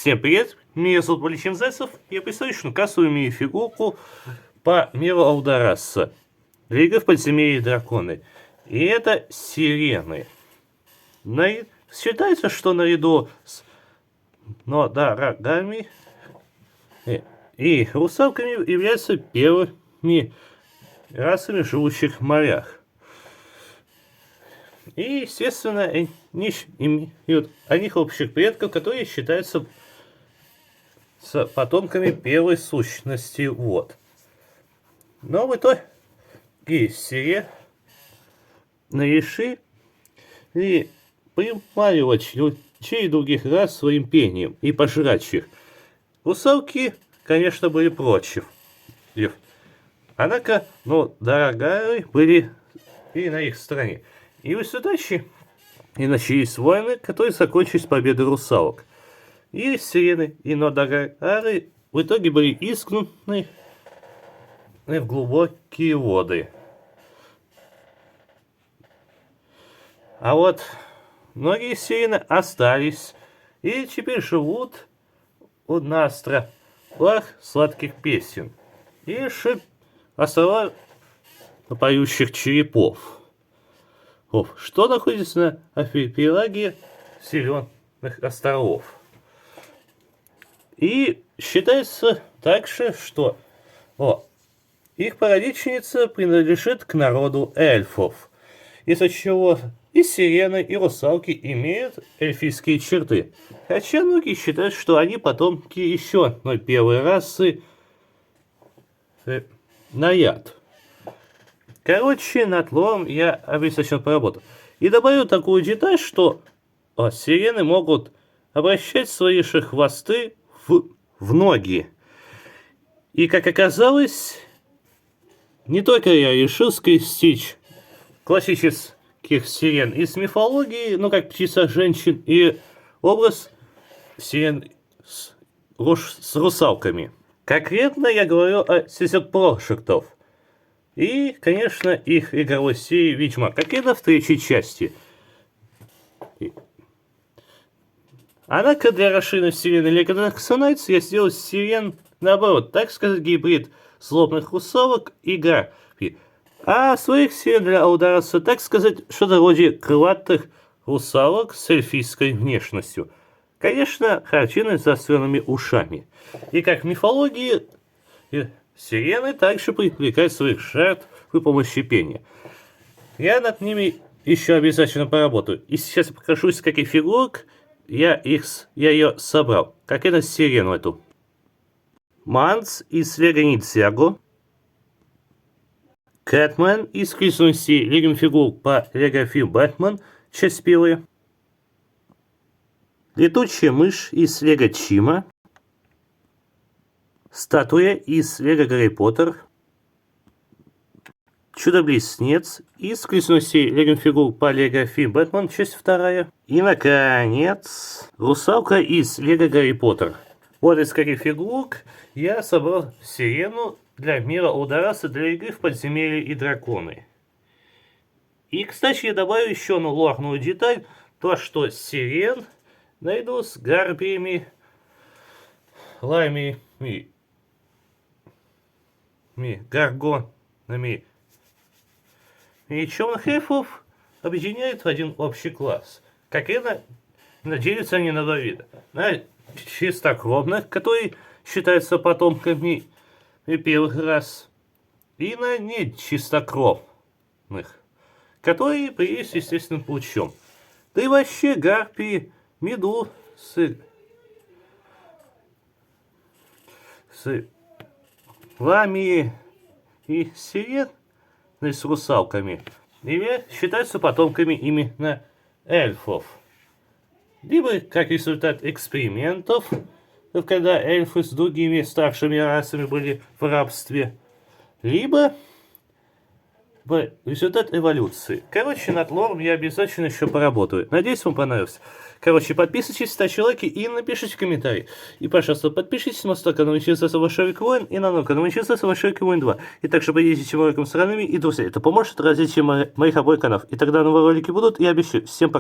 Всем привет, меня зовут Валентин Зайцев, я представляю кассовую мини-фигурку по миру Аудараса. Лига в подземелье драконы. И это сирены. Считается, что наряду с нодорогами и русалками являются первыми расами, живущих в морях. И, естественно, они имеют одних общих предков, которые считаются с потомками первой сущности вод. Но в итоге сирены решили приманивать людей других рас своим пением и пожрать их. Русалки, конечно, были против. Однако, дорогие были и на их стороне. И в результате начались войны, которые закончились победой русалок. И сирены, и нодорогары в итоге были изгнаны в глубокие воды. А вот многие сирены остались и теперь живут на островах сладких песен и островах поющих черепов, что находится на архипелаге Зеленых островов. И считается также, что их прародительница принадлежит к народу эльфов, из-за чего и сирены, и русалки имеют эльфийские черты. Хотя многие считают, что они потомки еще одной первой расы наяд. Короче, над лором я обязательно поработал. И добавил такую деталь, что сирены могут обращать свои же хвосты в ноги. И, как оказалось, не только я решил скрестить классических сирен из мифологии, как птица женщин, и образ сирен с русалками. Конкретно я говорю о сестрах-прошектов. И, конечно, их игровой серии Ведьмак, как и на третьей части. Однако для расширенной вселенной Лего Dark Knights я сделал сирен наоборот, так сказать, гибрид злобных русалок и гарпий. А своих сирен для Аудараса, так сказать, что-то вроде крылатых русалок с эльфийской внешностью. Конечно, характерны с заостренными ушами. И как в мифологии, сирены также привлекают своих жертв при помощи пения. Я над ними еще обязательно поработаю. И сейчас я покажу, из каких фигурок я ее собрал. Как это сирену эту. Манс из Лего Ниндзяго. Кэтмен из крестности Лего фигур по Лего фильм Бэтмен, часть первая. Летучая мышь из Лего Чима. Статуя из Лего Гарри Поттер. Чудо-близнец из крестности Лего фигур по Лего фильм Бэтмен, часть вторая. И, наконец, русалка из Лего Гарри Поттер. Вот из каких фигурок я собрал сирену для мира Аудараса для игры в подземелье и драконы. И, кстати, я добавлю еще одну лорную деталь, то что сирен найду с гарпиями, ламиями, гаргонами и черных эльфов объединяет в один общий класс. Как и делятся они на два вида. На чистокровных, которые считаются потомками первых рас, и на нечистокровных, которые появились естественным путем. Да и вообще гарпии, медузы, ламии и сирены с русалками считаются потомками именно эльфов. Либо как результат экспериментов, когда эльфы с другими старшими расами были в рабстве, либо в результат эволюции. Короче, над лором я обязательно еще поработаю. Надеюсь, вам понравилось. Короче, подписывайтесь, ставьте лайки и напишите комментарии. И, пожалуйста, подпишитесь на мой канал Вичинцев Вашарик Воин и на мой канал Вичинцев Вашарик Воин 2. И также поделитесь роликом с ранами и друзьями. Это поможет развитию моих обоих каналов. И тогда новые ролики будут, и обещаю. Всем пока.